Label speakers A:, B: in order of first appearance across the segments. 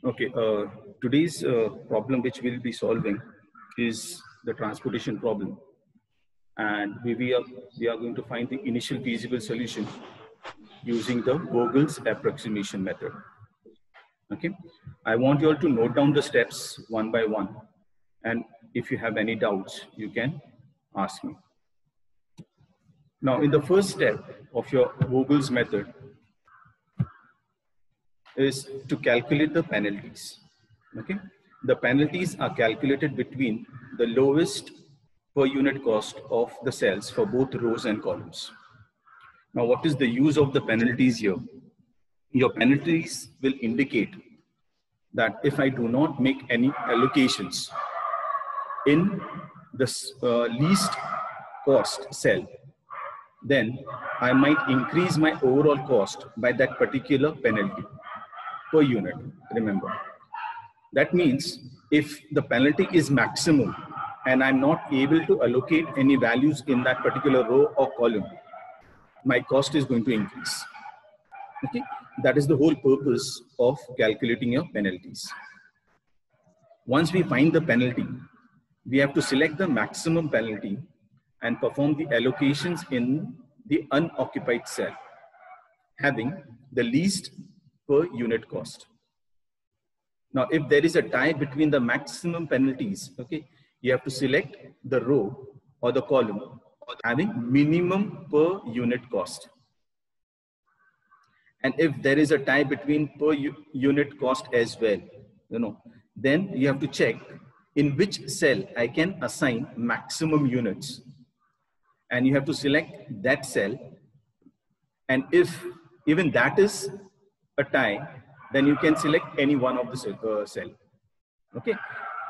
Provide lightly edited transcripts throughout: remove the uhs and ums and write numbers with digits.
A: Okay, today's problem which we'll be solving is the transportation problem. And we are going to find the initial feasible solution using the Vogel's approximation method. Okay, I want you all to note down the steps one by one. And if you have any doubts, you can ask me. Now, in the first step of your Vogel's method is to calculate the penalties. Okay, the penalties are calculated between the lowest per unit cost of the cells for both rows and columns. Now, what is the use of the penalties here? Your penalties will indicate that if I do not make any allocations in the least cost cell, then I might increase my overall cost by that particular penalty per unit, remember. That means if the penalty is maximum and I'm not able to allocate any values in that particular row or column, my cost is going to increase. Okay, that is the whole purpose of calculating your penalties. Once we find the penalty, we have to select the maximum penalty and perform the allocations in the unoccupied cell, having the least per unit cost. Now, if there is a tie between the maximum penalties, okay, you have to select the row or the column having minimum per unit cost. And if there is a tie between per unit cost as well, then you have to check in which cell I can assign maximum units. And you have to select that cell. And if even that is a tie, then you can select any one of the cell. Okay,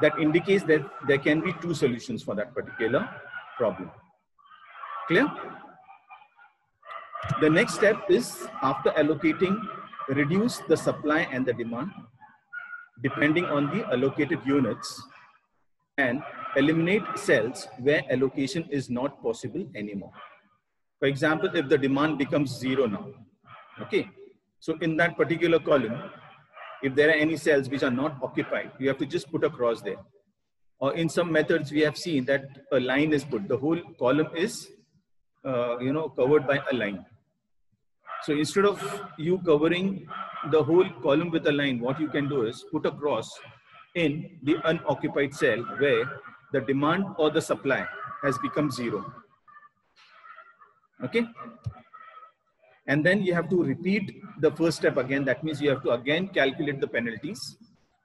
A: that indicates that there can be two solutions for that particular problem. Clear? The next step is, after allocating, reduce the supply and the demand depending on the allocated units and eliminate cells where allocation is not possible anymore. For example, if the demand becomes 0 now, okay, so in that particular column, if there are any cells which are not occupied, you have to just put a cross there. Or in some methods, we have seen that a line is put. The whole column is, covered by a line. So instead of you covering the whole column with a line, what you can do is put a cross in the unoccupied cell where the demand or the supply has become 0. Okay. And then you have to repeat the first step again. That means you have to again calculate the penalties,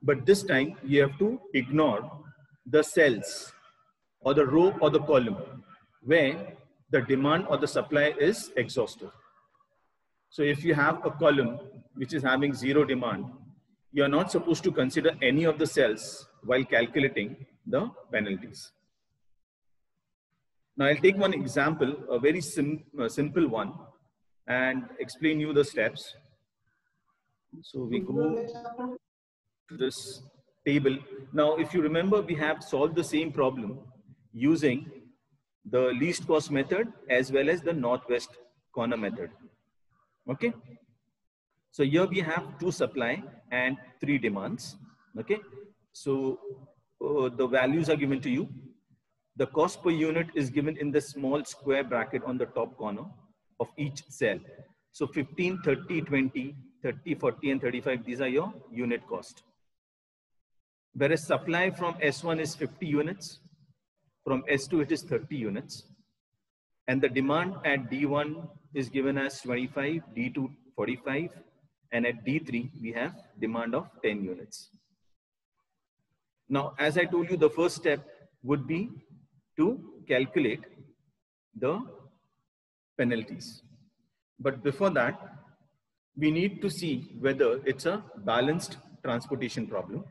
A: but this time you have to ignore the cells or the row or the column where the demand or the supply is exhausted. So if you have a column which is having 0 demand, you are not supposed to consider any of the cells while calculating the penalties. Now I'll take one example, a very simple one, and explain you the steps. So we go to this table. Now, if you remember, we have solved the same problem using the least cost method as well as the northwest corner method. Okay. So here we have 2 supply and 3 demands. Okay. So the values are given to you. The cost per unit is given in the small square bracket on the top corner of each cell. So 15, 30, 20, 30, 40, and 35, these are your unit cost. Whereas supply from S1 is 50 units, from S2 it is 30 units. And the demand at D1 is given as 25, D2 45, and at D3 we have demand of 10 units. Now, as I told you, the first step would be to calculate the penalties. But before that, we need to see whether it's a balanced transportation problem.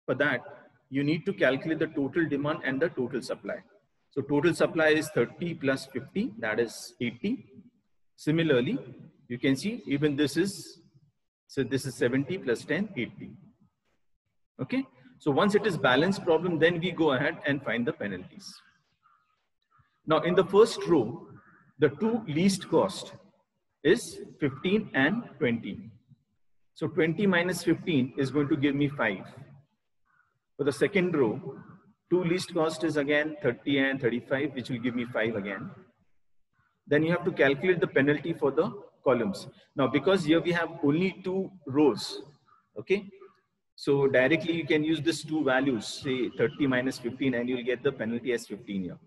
A: For that, you need to calculate the total demand and the total supply. So total supply is 30 plus 50, that is 80. Similarly, you can see even this is 70 plus 10, 80. Okay. So once it is balanced problem, then we go ahead and find the penalties. Now in the first row, the 2 least cost is 15 and 20. So 20 minus 15 is going to give me 5. For the second row, 2 least cost is again 30 and 35, which will give me 5 again. Then you have to calculate the penalty for the columns. Now, because here we have only 2 rows, okay? So directly you can use these 2 values, say 30 minus 15, and you'll get the penalty as 15 here.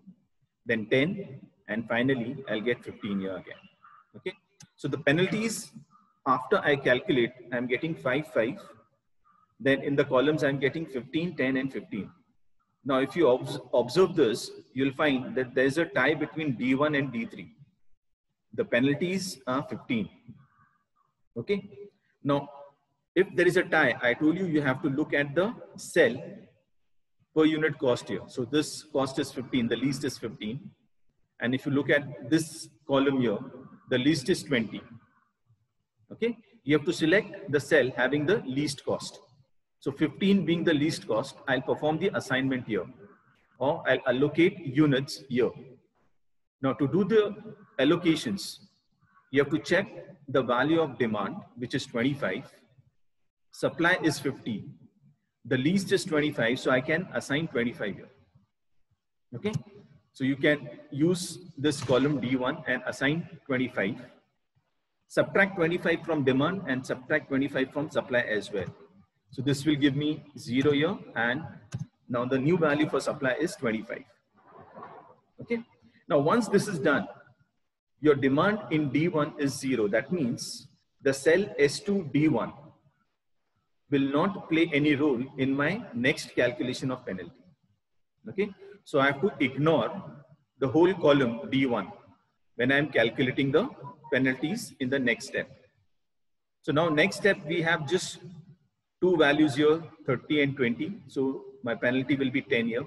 A: Then 10, and finally I'll get 15 here again, okay? So the penalties, after I calculate, I'm getting 5, 5. Then in the columns, I'm getting 15, 10, and 15. Now, if you observe this, you'll find that there's a tie between D1 and D3. The penalties are 15. Okay. Now, if there is a tie, I told you, you have to look at the cell per unit cost here. So this cost is 15, the least is 15. And if you look at this column here, the least is 20. Okay. You have to select the cell having the least cost. So 15 being the least cost, I'll perform the assignment here, or I'll allocate units here. Now to do the allocations, you have to check the value of demand, which is 25. Supply is 50. The least is 25, so I can assign 25 here. Okay. So you can use this column D1 and assign 25. Subtract 25 from demand and subtract 25 from supply as well. So this will give me 0 here, and now the new value for supply is 25. Okay. Now once this is done, your demand in D1 is 0. That means the cell S2 D1 will not play any role in my next calculation of penalty. Okay. So I have to ignore the whole column D1 when I am calculating the penalties in the next step. So now next step, we have just 2 values here, 30 and 20. So my penalty will be 10 here.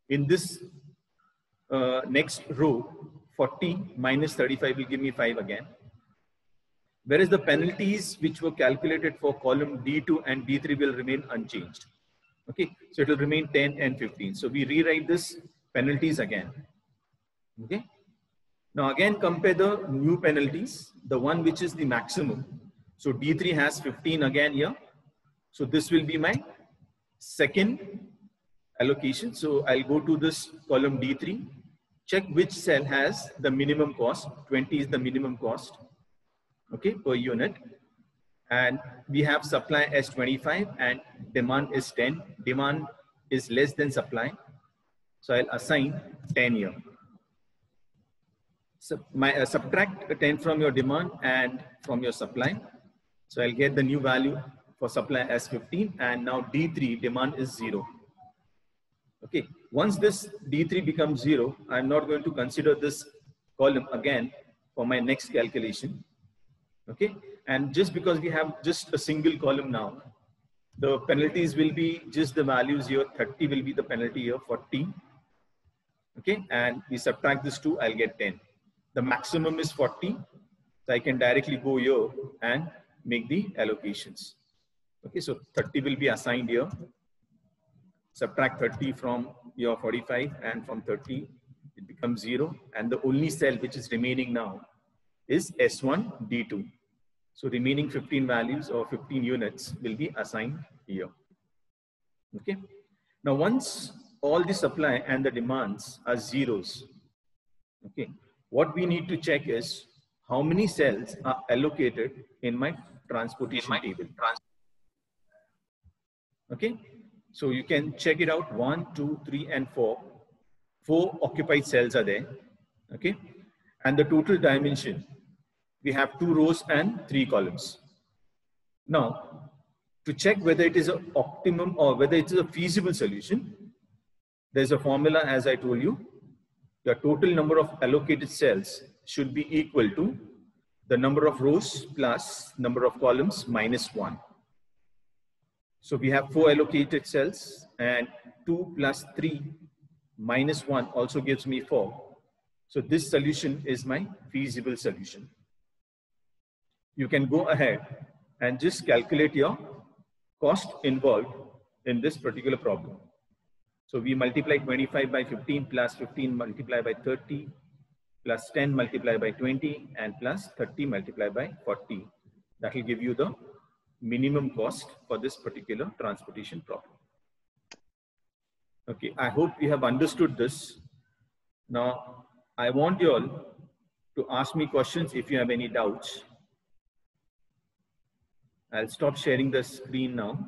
A: In this next row, 40 minus 35 will give me 5 again. Whereas the penalties which were calculated for column D2 and D3 will remain unchanged. Okay, so it will remain 10 and 15. So we rewrite this penalties again. Okay. Now again compare the new penalties, the one which is the maximum. So D3 has 15 again here. So this will be my second allocation. So I'll go to this column D3, check which cell has the minimum cost. 20 is the minimum cost, okay, per unit. And we have supply as 25 and demand is 10. Demand is less than supply. So I'll assign 10 here. So subtract 10 from your demand and from your supply. So I'll get the new value for supply as 15, and now D3 demand is 0. Okay, once this D3 becomes 0, I'm not going to consider this column again for my next calculation. Okay, and just because we have just a single column now, the penalties will be just the values here. 30 will be the penalty here, 40. Okay, and we subtract this 2, I'll get 10. The maximum is 40, so I can directly go here and make the allocations. Okay, so 30 will be assigned here. Subtract 30 from your 45, and from 30, it becomes 0. And the only cell which is remaining now is S1 D2. So remaining 15 values or 15 units will be assigned here. Okay. Now once all the supply and the demands are zeros, okay, what we need to check is how many cells are allocated in my transportation table. Okay, so you can check it out. 1, 2, 3, and 4. 4 occupied cells are there. Okay, and the total dimension, we have 2 rows and 3 columns. Now, to check whether it is an optimum or whether it is a feasible solution, there's a formula, as I told you. The total number of allocated cells should be equal to the number of rows plus number of columns minus 1. So we have 4 allocated cells, and 2 plus 3 minus 1 also gives me 4. So this solution is my feasible solution. You can go ahead and just calculate your cost involved in this particular problem. So we multiply 25 by 15 plus 15 multiplied by 30 plus 10 multiplied by 20 and plus 30 multiplied by 40. That will give you the minimum cost for this particular transportation problem. Okay, I hope you have understood this. Now, I want you all to ask me questions if you have any doubts. I'll stop sharing the screen now.